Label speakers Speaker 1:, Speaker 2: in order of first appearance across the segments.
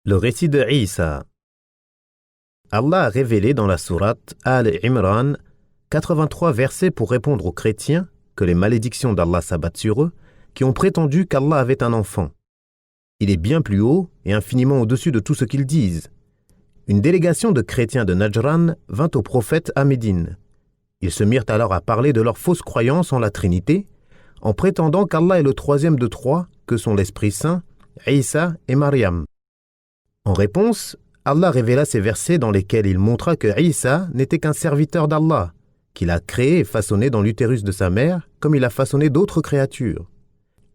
Speaker 1: Le récit de Isa. Allah a révélé dans la sourate Al-Imran 83 versets pour répondre aux chrétiens que les malédictions d'Allah s'abattent sur eux, qui ont prétendu qu'Allah avait un enfant. Il est bien plus haut et infiniment au-dessus de tout ce qu'ils disent. Une délégation de chrétiens de Najran vint au prophète à Médine. Ils se mirent alors à parler de leur fausse croyance en la Trinité, en prétendant qu'Allah est le troisième de trois, que sont l'Esprit Saint, Isa et Maryam. En réponse, Allah révéla ces versets dans lesquels il montra que Isa n'était qu'un serviteur d'Allah, qu'il a créé et façonné dans l'utérus de sa mère, comme il a façonné d'autres créatures.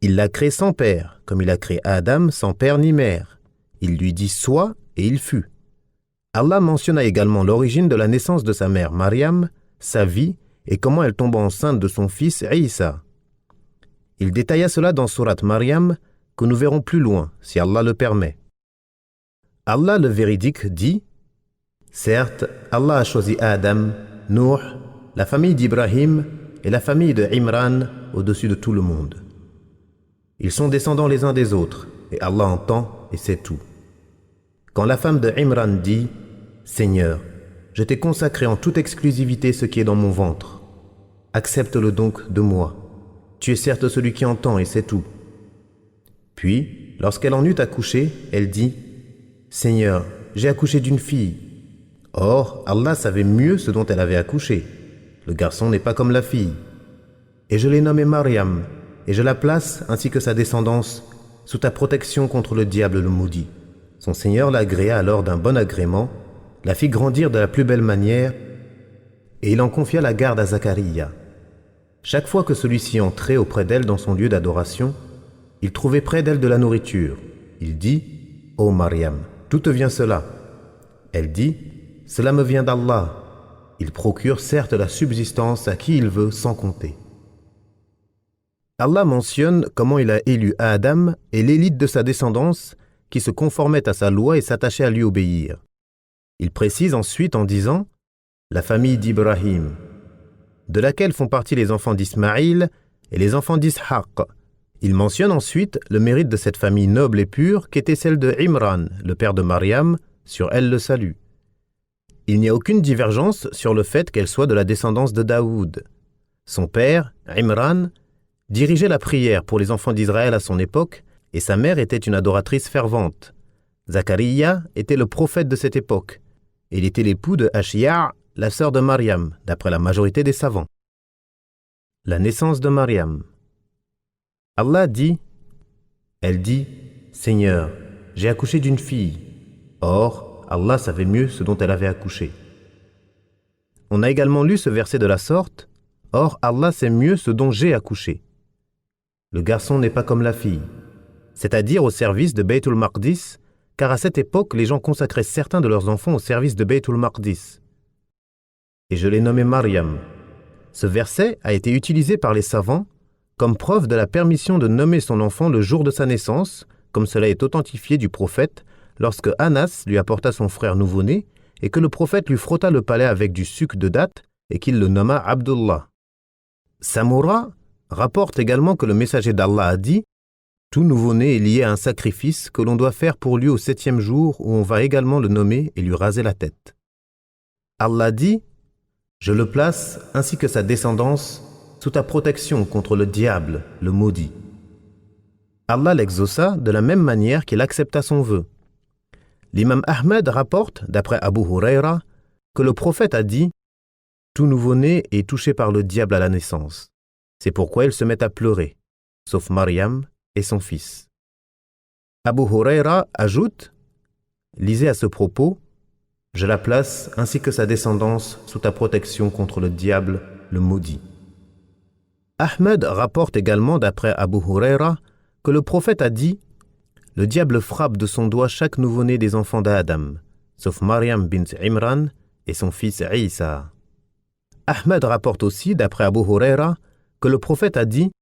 Speaker 1: Il l'a créé sans père, comme il a créé Adam sans père ni mère. Il lui dit « sois » et il fut. Allah mentionna également l'origine de la naissance de sa mère Maryam, sa vie et comment elle tomba enceinte de son fils Isa. Il détailla cela dans sourate Maryam, que nous verrons plus loin, si Allah le permet. Allah le véridique dit « Certes, Allah a choisi Adam, Nuh, la famille d'Ibrahim et la famille de Imran au-dessus de tout le monde. Ils sont descendants les uns des autres, et Allah entend et sait tout. Quand la femme de Imran dit « Seigneur, je t'ai consacré en toute exclusivité ce qui est dans mon ventre. Accepte-le donc de moi. Tu es certes celui qui entend et sait tout. » Puis, lorsqu'elle en eut accouché, elle dit « Seigneur, j'ai accouché d'une fille. » Or, Allah savait mieux ce dont elle avait accouché. Le garçon n'est pas comme la fille. Et je l'ai nommée Maryam, et je la place, ainsi que sa descendance, sous ta protection contre le diable le maudit. Son Seigneur l'agréa alors d'un bon agrément, la fit grandir de la plus belle manière, et il en confia la garde à Zacharia. Chaque fois que celui-ci entrait auprès d'elle dans son lieu d'adoration, il trouvait près d'elle de la nourriture. Il dit « Ô Maryam, d'où te vient cela ?» Elle dit « Cela me vient d'Allah. Il procure certes la subsistance à qui il veut sans compter. » Allah mentionne comment il a élu Adam et l'élite de sa descendance qui se conformait à sa loi et s'attachait à lui obéir. Il précise ensuite en disant « la famille d'Ibrahim », de laquelle font partie les enfants d'Ismaïl et les enfants d'Ishaq. Il mentionne ensuite le mérite de cette famille noble et pure qu'était celle de Imran, le père de Maryam, sur elle le salut. Il n'y a aucune divergence sur le fait qu'elle soit de la descendance de Daoud. Son père, Imran, dirigeait la prière pour les enfants d'Israël à son époque et sa mère était une adoratrice fervente. Zacharia était le prophète de cette époque. Il était l'époux de Ashia', la sœur de Maryam, d'après la majorité des savants. La naissance de Maryam. Allah dit, elle dit, « Seigneur, j'ai accouché d'une fille. » Or, Allah savait mieux ce dont elle avait accouché. On a également lu ce verset de la sorte, « Or, Allah sait mieux ce dont j'ai accouché. » Le garçon n'est pas comme la fille, c'est-à-dire au service de Baytul Maqdis, car à cette époque, les gens consacraient certains de leurs enfants au service de Baytul Maqdis. Et je l'ai nommé Maryam. Ce verset a été utilisé par les savants comme preuve de la permission de nommer son enfant le jour de sa naissance, comme cela est authentifié du prophète, lorsque Anas lui apporta son frère nouveau-né et que le prophète lui frotta le palais avec du sucre de date et qu'il le nomma Abdullah. Samura rapporte également que le messager d'Allah a dit « Tout nouveau-né est lié à un sacrifice que l'on doit faire pour lui au 7e jour où on va également le nommer et lui raser la tête. » Allah dit « Je le place ainsi que sa descendance sous ta protection contre le diable, le maudit. » Allah l'exauça de la même manière qu'il accepta son vœu. L'imam Ahmed rapporte, d'après Abu Huraira, que le prophète a dit « Tout nouveau-né est touché par le diable à la naissance. C'est pourquoi il se met à pleurer, sauf Maryam et son fils. » Abu Huraira ajoute « Lisez à ce propos, je la place ainsi que sa descendance sous ta protection contre le diable, le maudit. » Ahmed rapporte également d'après Abu Huraira que le prophète a dit « Le diable frappe de son doigt chaque nouveau-né des enfants d'Adam, sauf Maryam bint Imran et son fils Isa. » Ahmed rapporte aussi d'après Abu Huraira que le prophète a dit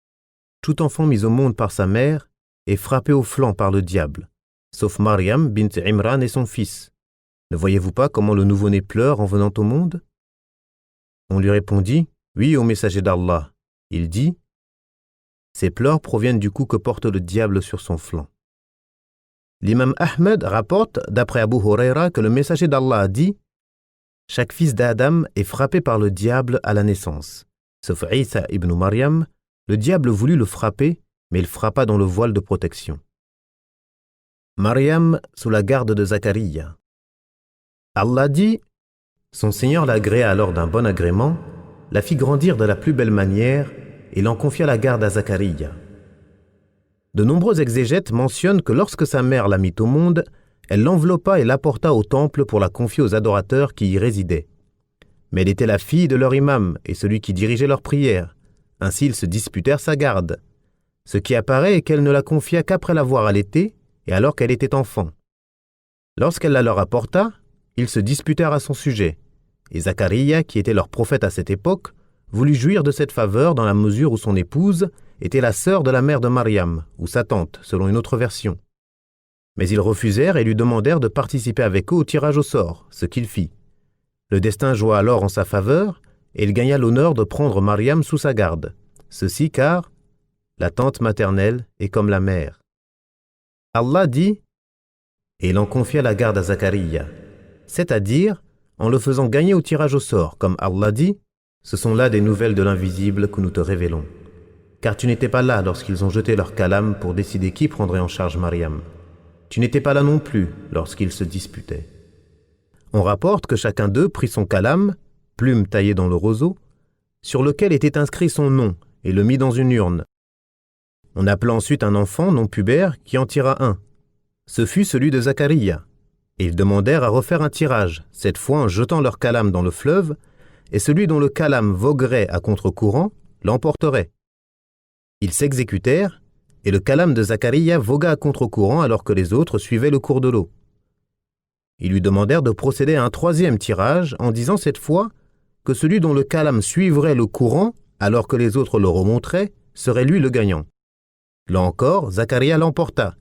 Speaker 1: « Tout enfant mis au monde par sa mère est frappé au flanc par le diable, sauf Maryam bint Imran et son fils. Ne voyez-vous pas comment le nouveau-né pleure en venant au monde ?» On lui répondit « Oui, ô messager d'Allah. » Il dit « Ces pleurs proviennent du coup que porte le diable sur son flanc. » L'imam Ahmed rapporte, d'après Abu Huraira, que le messager d'Allah a dit « Chaque fils d'Adam est frappé par le diable à la naissance. Sauf Isa ibn Maryam, le diable voulut le frapper, mais il frappa dans le voile de protection. » Maryam sous la garde de Zacharia. Allah dit « Son Seigneur l'agréa alors d'un bon agrément, la fit grandir de la plus belle manière et l'en confia la garde à Zacharia. » De nombreux exégètes mentionnent que lorsque sa mère la mit au monde, elle l'enveloppa et l'apporta au temple pour la confier aux adorateurs qui y résidaient. Mais elle était la fille de leur imam et celui qui dirigeait leurs prières. Ainsi ils se disputèrent sa garde. Ce qui apparaît est qu'elle ne la confia qu'après l'avoir allaitée et alors qu'elle était enfant. Lorsqu'elle la leur apporta, ils se disputèrent à son sujet. Et Zacharia, qui était leur prophète à cette époque, voulut jouir de cette faveur dans la mesure où son épouse était la sœur de la mère de Maryam, ou sa tante, selon une autre version. Mais ils refusèrent et lui demandèrent de participer avec eux au tirage au sort, ce qu'il fit. Le destin joua alors en sa faveur, et il gagna l'honneur de prendre Maryam sous sa garde. Ceci car la tante maternelle est comme la mère. Allah dit « Et il en confia la garde à Zacharia », c'est-à-dire en le faisant gagner au tirage au sort, comme Allah dit « Ce sont là des nouvelles de l'invisible que nous te révélons. » Car tu n'étais pas là lorsqu'ils ont jeté leur calame pour décider qui prendrait en charge Maryam. Tu n'étais pas là non plus lorsqu'ils se disputaient. On rapporte que chacun d'eux prit son calame, plume taillée dans le roseau, sur lequel était inscrit son nom, et le mit dans une urne. On appela ensuite un enfant non pubère qui en tira un. Ce fut celui de Zacharia. Et ils demandèrent à refaire un tirage, cette fois en jetant leur calame dans le fleuve, et celui dont le calame voguerait à contre-courant l'emporterait. Ils s'exécutèrent, et le calame de Zacharia vogua à contre-courant alors que les autres suivaient le cours de l'eau. Ils lui demandèrent de procéder à un troisième tirage en disant cette fois que celui dont le calame suivrait le courant alors que les autres le remonteraient serait lui le gagnant. Là encore, Zacharia l'emporta,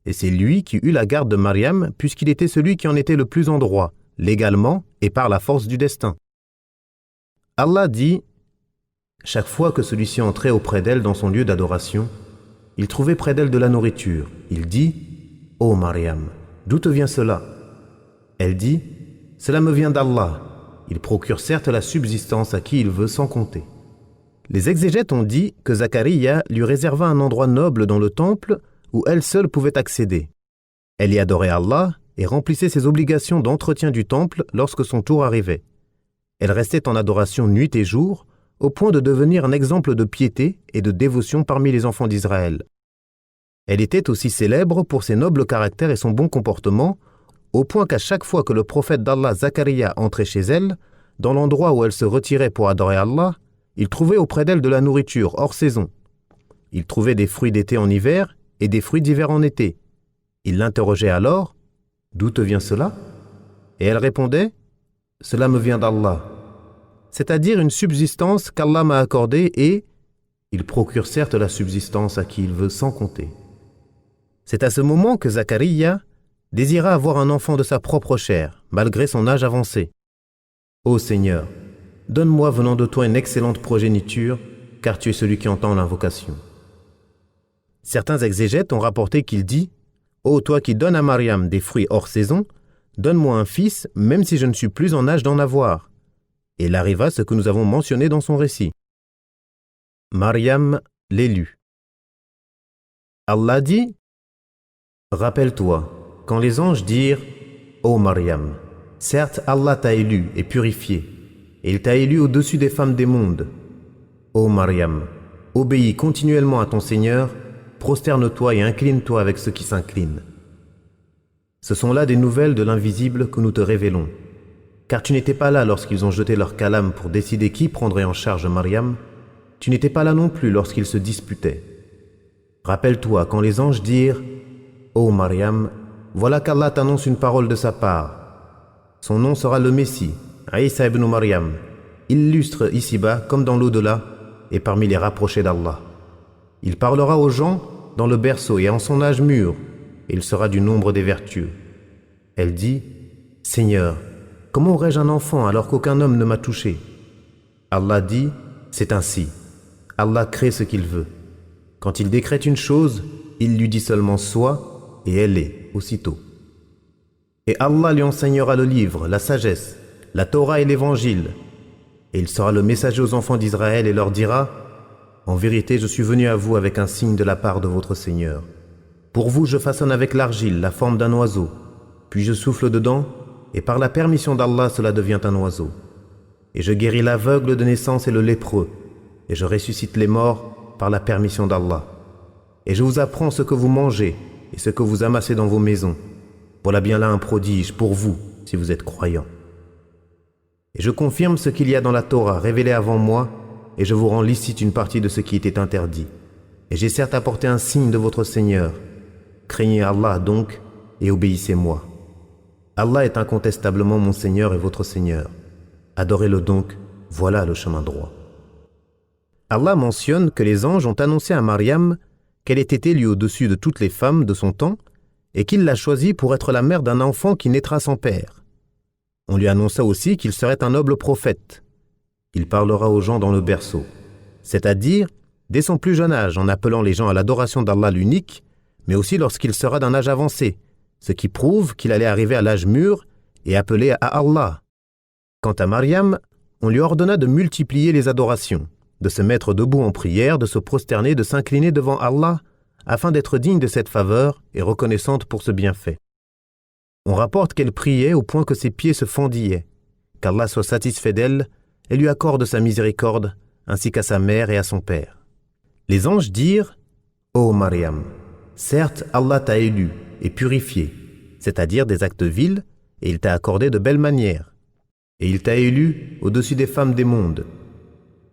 Speaker 1: et c'est lui qui eut la garde de Maryam puisqu'il était celui qui en était le plus en droit, légalement et par la force du destin. Allah dit « Chaque fois que celui-ci entrait auprès d'elle dans son lieu d'adoration, il trouvait près d'elle de la nourriture. Il dit « Ô Maryam, d'où te vient cela ?» Elle dit « Cela me vient d'Allah. Il procure certes la subsistance à qui il veut sans compter. » Les exégètes ont dit que Zacharia lui réserva un endroit noble dans le temple où elle seule pouvait accéder. Elle y adorait Allah et remplissait ses obligations d'entretien du temple lorsque son tour arrivait. Elle restait en adoration nuit et jour, au point de devenir un exemple de piété et de dévotion parmi les enfants d'Israël. Elle était aussi célèbre pour ses nobles caractères et son bon comportement, au point qu'à chaque fois que le prophète d'Allah Zacharia entrait chez elle, dans l'endroit où elle se retirait pour adorer Allah, il trouvait auprès d'elle de la nourriture hors saison. Il trouvait des fruits d'été en hiver et des fruits d'hiver en été. Il l'interrogeait alors « D'où te vient cela ?» Et elle répondait « Cela me vient d'Allah. » C'est-à-dire une subsistance qu'Allah m'a accordée et il procure certes la subsistance à qui il veut sans compter. C'est à ce moment que Zacharia désira avoir un enfant de sa propre chair, malgré son âge avancé. Ô Seigneur, donne-moi venant de toi une excellente progéniture, car tu es celui qui entend l'invocation. Certains exégètes ont rapporté qu'il dit « Ô toi qui donnes à Maryam des fruits hors saison, donne-moi un fils, même si je ne suis plus en âge d'en avoir. » Et il arriva ce que nous avons mentionné dans son récit. Maryam l'élu. Allah dit « Rappelle-toi, quand les anges dirent « Ô Maryam, certes Allah t'a élu et purifié, et il t'a élu au-dessus des femmes des mondes. Ô Maryam, obéis continuellement à ton Seigneur, prosterne-toi et incline-toi avec ceux qui s'inclinent. Ce sont là des nouvelles de l'invisible que nous te révélons. Car tu n'étais pas là lorsqu'ils ont jeté leur calame pour décider qui prendrait en charge Maryam, tu n'étais pas là non plus lorsqu'ils se disputaient. Rappelle-toi quand les anges dirent « Ô Maryam, voilà qu'Allah t'annonce une parole de sa part. Son nom sera le Messie, Isa ibn Maryam, illustre ici-bas comme dans l'au-delà et parmi les rapprochés d'Allah. Il parlera aux gens dans le berceau et en son âge mûr, et il sera du nombre des vertueux. » Elle dit « Seigneur, comment aurais-je un enfant alors qu'aucun homme ne m'a touché ?» Allah dit « C'est ainsi. Allah crée ce qu'il veut. Quand il décrète une chose, il lui dit seulement « sois » et elle est. aussitôt. Et Allah lui enseignera le livre, la sagesse, la Torah et l'évangile. Et il sera le messager aux enfants d'Israël et leur dira: en vérité, je suis venu à vous avec un signe de la part de votre Seigneur. Pour vous, je façonne avec l'argile la forme d'un oiseau, puis je souffle dedans, et par la permission d'Allah, cela devient un oiseau. Et je guéris l'aveugle de naissance et le lépreux, et je ressuscite les morts par la permission d'Allah. Et je vous apprends ce que vous mangez et ce que vous amassez dans vos maisons. Voilà bien là un prodige pour vous, si vous êtes croyants. Et je confirme ce qu'il y a dans la Torah révélée avant moi, et je vous rends licite une partie de ce qui était interdit. Et j'ai certes apporté un signe de votre Seigneur. Craignez Allah donc, et obéissez-moi. Allah est incontestablement mon Seigneur et votre Seigneur. Adorez-le donc, voilà le chemin droit. Allah mentionne que les anges ont annoncé à Mariam qu'elle était élue au-dessus de toutes les femmes de son temps et qu'il l'a choisie pour être la mère d'un enfant qui naîtra sans père. On lui annonça aussi qu'il serait un noble prophète. Il parlera aux gens dans le berceau, c'est-à-dire dès son plus jeune âge en appelant les gens à l'adoration d'Allah l'unique, mais aussi lorsqu'il sera d'un âge avancé, ce qui prouve qu'il allait arriver à l'âge mûr et appeler à Allah. Quant à Mariam, on lui ordonna de multiplier les adorations, de se mettre debout en prière, de se prosterner, de s'incliner devant Allah, afin d'être digne de cette faveur et reconnaissante pour ce bienfait. On rapporte qu'elle priait au point que ses pieds se fendillaient, qu'Allah soit satisfait d'elle et lui accorde sa miséricorde, ainsi qu'à sa mère et à son père. Les anges dirent: Ô Mariam, certes Allah t'a élu et purifié, c'est-à-dire des actes vils, et il t'a accordé de belles manières. Et il t'a élu au-dessus des femmes des mondes.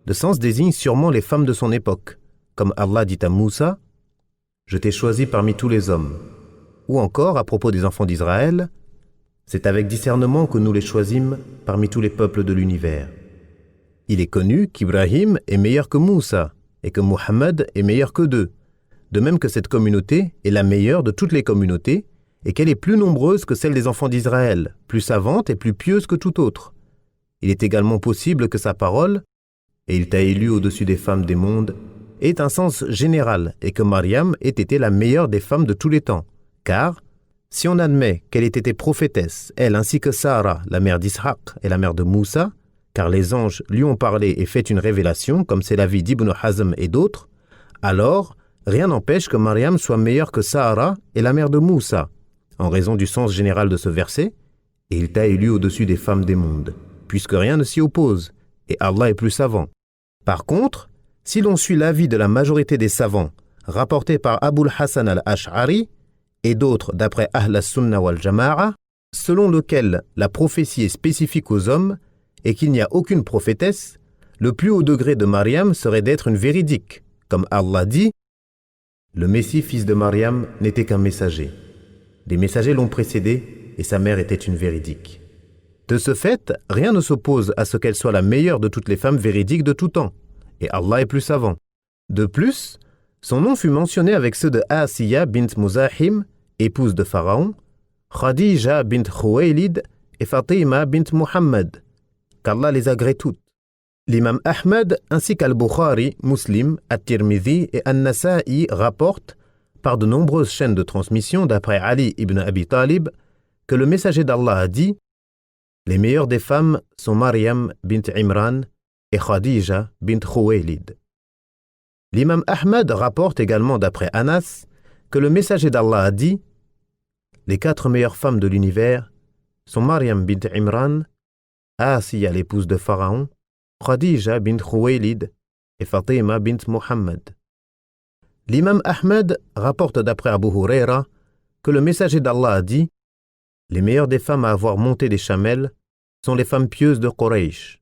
Speaker 1: Le sens désigne sûrement les femmes de son époque, comme Allah dit à Moussa: Je t'ai choisi parmi tous les hommes. Ou encore, à propos des enfants d'Israël, c'est avec discernement que nous les choisîmes parmi tous les peuples de l'univers. Il est connu qu'Ibrahim est meilleur que Moussa et que Muhammad est meilleur que d'eux, de même que cette communauté est la meilleure de toutes les communautés et qu'elle est plus nombreuse que celle des enfants d'Israël, plus savante et plus pieuse que tout autre. Il est également possible que sa parole, et il t'a élu au-dessus des femmes des mondes, ait un sens général et que Mariam ait été la meilleure des femmes de tous les temps. Car, si on admet qu'elle ait été prophétesse, elle ainsi que Sarah, la mère d'Ishaq et la mère de Moussa, car les anges lui ont parlé et fait une révélation, comme c'est l'avis d'Ibn Hazm et d'autres, alors rien n'empêche que Mariam soit meilleure que Sarah et la mère de Moussa, en raison du sens général de ce verset, et il t'a élu au-dessus des femmes des mondes, puisque rien ne s'y oppose, et Allah est plus savant. Par contre, si l'on suit l'avis de la majorité des savants, rapporté par Abul Hassan al-Ash'ari et d'autres d'après Ahl as-Sunnah wal-Jama'a, selon lequel la prophétie est spécifique aux hommes et qu'il n'y a aucune prophétesse, le plus haut degré de Mariam serait d'être une véridique, comme Allah dit: le Messie, fils de Mariam, n'était qu'un messager. Les messagers l'ont précédé et sa mère était une véridique. De ce fait, rien ne s'oppose à ce qu'elle soit la meilleure de toutes les femmes véridiques de tout temps, et Allah est plus savant. De plus, son nom fut mentionné avec ceux de Asiya bint Muzahim, épouse de Pharaon, Khadija bint Khuwaylid et Fatima bint Muhammad, qu'Allah les agrée toutes. L'imam Ahmad ainsi qu'Al-Bukhari, Muslim, At-Tirmidhi et An-Nasa'i rapportent, par de nombreuses chaînes de transmission d'après Ali ibn Abi Talib, que le messager d'Allah a dit: les meilleures des femmes sont Mariam bint Imran et Khadija bint Khuwaylid. L'imam Ahmad rapporte également d'après Anas que le messager d'Allah a dit: les 4 meilleures femmes de l'univers sont Mariam bint Imran, Asiya l'épouse de Pharaon, Khadija bint Khuwaylid et Fatima bint Muhammad. L'imam Ahmad rapporte d'après Abu Huraira que le messager d'Allah a dit: les meilleures des femmes à avoir monté des chamelles sont les femmes pieuses de Quraysh.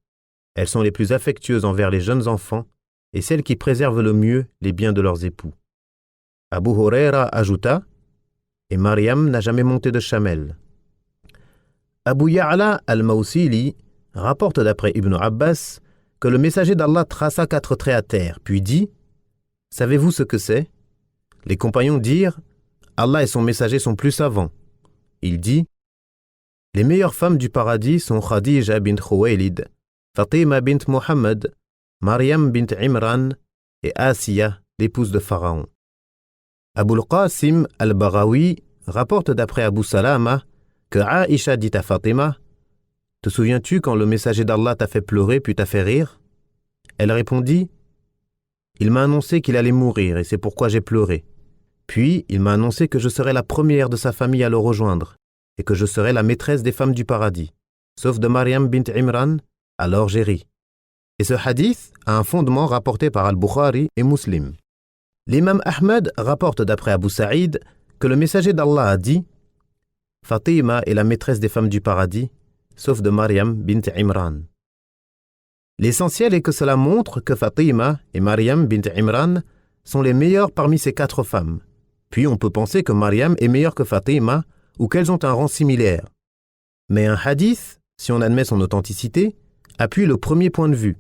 Speaker 1: Elles sont les plus affectueuses envers les jeunes enfants et celles qui préservent le mieux les biens de leurs époux. Abu Huraira ajouta: et Mariam n'a jamais monté de chamelle. Abu Ya'la al-Mawsili rapporte d'après Ibn Abbas que le messager d'Allah traça 4 traits à terre, puis dit: savez-vous ce que c'est? Les compagnons dirent: Allah et son messager sont plus savants. Il dit: les meilleures femmes du paradis sont Khadija bint Khuwaylid, Fatima bint Muhammad, Mariam bint Imran et Asiya, l'épouse de Pharaon. Abul Qasim al-Baghawi rapporte d'après Abu Salama que Aïcha dit à Fatima « Te souviens-tu quand le messager d'Allah t'a fait pleurer puis t'a fait rire ?» Elle répondit « Il m'a annoncé qu'il allait mourir et c'est pourquoi j'ai pleuré. Puis il m'a annoncé que je serais la première de sa famille à le rejoindre et que je serais la maîtresse des femmes du paradis, sauf de Maryam bint Imran, alors j'ai ri. » Et ce hadith a un fondement rapporté par Al-Bukhari et Muslim. L'imam Ahmad rapporte d'après Abu Saïd que le messager d'Allah a dit « Fatima est la maîtresse des femmes du paradis, sauf de Maryam bint Imran. » L'essentiel est que cela montre que Fatima et Maryam bint Imran sont les meilleures parmi ces 4 femmes. Puis on peut penser que Maryam est meilleure que Fatima ou qu'elles ont un rang similaire. Mais un hadith, si on admet son authenticité, appuie le premier point de vue.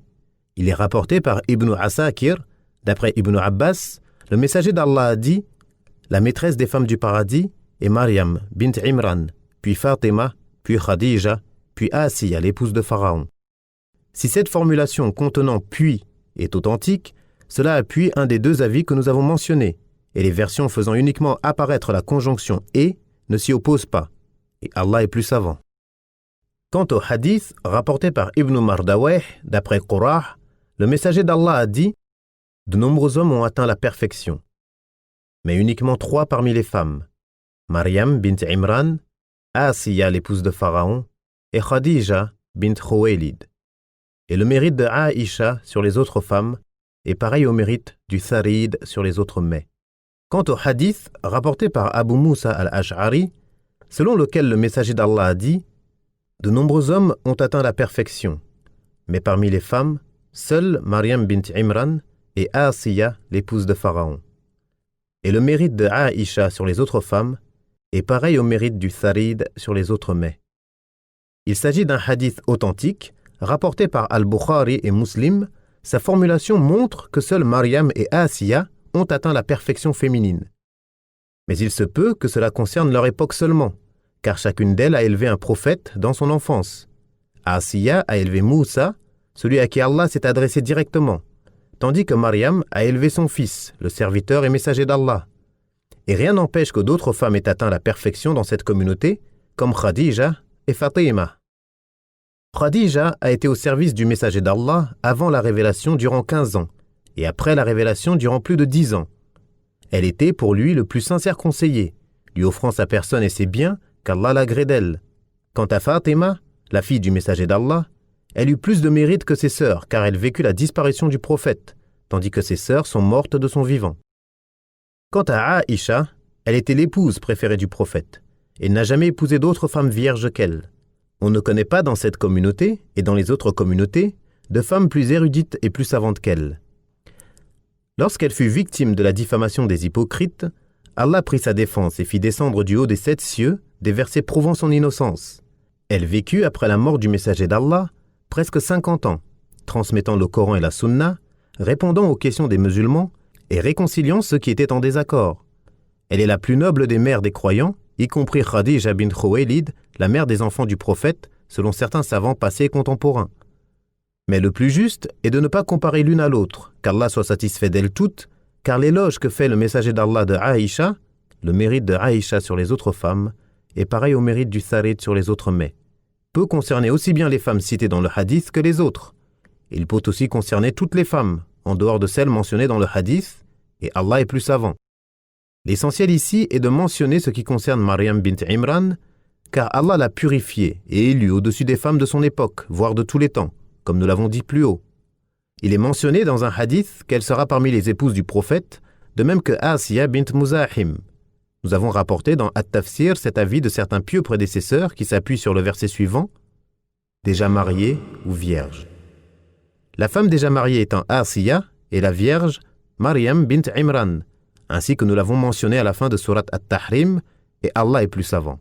Speaker 1: Il est rapporté par Ibn Asakir, d'après Ibn Abbas, le messager d'Allah a dit « La maîtresse des femmes du paradis est Maryam bint Imran, puis Fatima, puis Khadija, puis Asiya, l'épouse de Pharaon. » Si cette formulation contenant « puis » est authentique, cela appuie un des 2 avis que nous avons mentionnés, et les versions faisant uniquement apparaître la conjonction « et » ne s'y opposent pas, et Allah est plus savant. Quant au hadith rapporté par Ibn Mardaweh, d'après Qurah, le messager d'Allah a dit « De nombreux hommes ont atteint la perfection, mais uniquement 3 parmi les femmes, Maryam bint Imran, Asiya l'épouse de Pharaon, et Khadija bint Khuwaylid. Et le mérite de Aïcha sur les autres femmes est pareil au mérite du Tharid sur les autres mets. » Quant au hadith rapporté par Abu Musa al-Ash'ari, selon lequel le messager d'Allah a dit « De nombreux hommes ont atteint la perfection, mais parmi les femmes, seule Maryam bint Imran et Asiya, l'épouse de Pharaon. Et le mérite de Aïcha sur les autres femmes est pareil au mérite du Tharid sur les autres mets. » Il s'agit d'un hadith authentique, rapporté par Al-Bukhari et Muslim. Sa formulation montre que seules Maryam et Asiya ont atteint la perfection féminine. Mais il se peut que cela concerne leur époque seulement, car chacune d'elles a élevé un prophète dans son enfance. Asiya a élevé Moussa, celui à qui Allah s'est adressé directement, tandis que Maryam a élevé son fils, le serviteur et messager d'Allah. Et rien n'empêche que d'autres femmes aient atteint la perfection dans cette communauté, comme Khadija et Fatima. Khadija a été au service du messager d'Allah avant la révélation durant 15 ans, et après la révélation durant plus de 10 ans. Elle était pour lui le plus sincère conseiller, lui offrant sa personne et ses biens qu'Allah l'agrée d'elle. Quant à Fatima, la fille du messager d'Allah, elle eut plus de mérite que ses sœurs, car elle vécut la disparition du prophète, tandis que ses sœurs sont mortes de son vivant. Quant à Aïcha, elle était l'épouse préférée du prophète, et n'a jamais épousé d'autres femmes vierges qu'elle. On ne connaît pas dans cette communauté, et dans les autres communautés, de femmes plus érudites et plus savantes qu'elle. Lorsqu'elle fut victime de la diffamation des hypocrites, Allah prit sa défense et fit descendre du haut des 7 cieux des versets prouvant son innocence. Elle vécut après la mort du messager d'Allah presque 50 ans, transmettant le Coran et la Sunna, répondant aux questions des musulmans et réconciliant ceux qui étaient en désaccord. Elle est la plus noble des mères des croyants, y compris Khadija bint Khuwaylid, la mère des enfants du prophète, selon certains savants passés et contemporains. Mais le plus juste est de ne pas comparer l'une à l'autre, qu'Allah soit satisfait d'elles toutes, car l'éloge que fait le messager d'Allah de Aïcha, le mérite de Aïcha sur les autres femmes, est pareil au mérite du Tharid sur les autres mets, peut concerner aussi bien les femmes citées dans le hadith que les autres. Il peut aussi concerner toutes les femmes, en dehors de celles mentionnées dans le hadith, et Allah est plus savant. L'essentiel ici est de mentionner ce qui concerne Maryam bint Imran, car Allah l'a purifiée et élue au-dessus des femmes de son époque, voire de tous les temps, comme nous l'avons dit plus haut. Il est mentionné dans un hadith qu'elle sera parmi les épouses du prophète, de même que Asiya bint Muzahim. Nous avons rapporté dans At-Tafsir cet avis de certains pieux prédécesseurs qui s'appuient sur le verset suivant, déjà mariée ou vierge. La femme déjà mariée étant Asiya et la vierge Maryam bint Imran, ainsi que nous l'avons mentionné à la fin de Surat At-Tahrim, et Allah est plus savant.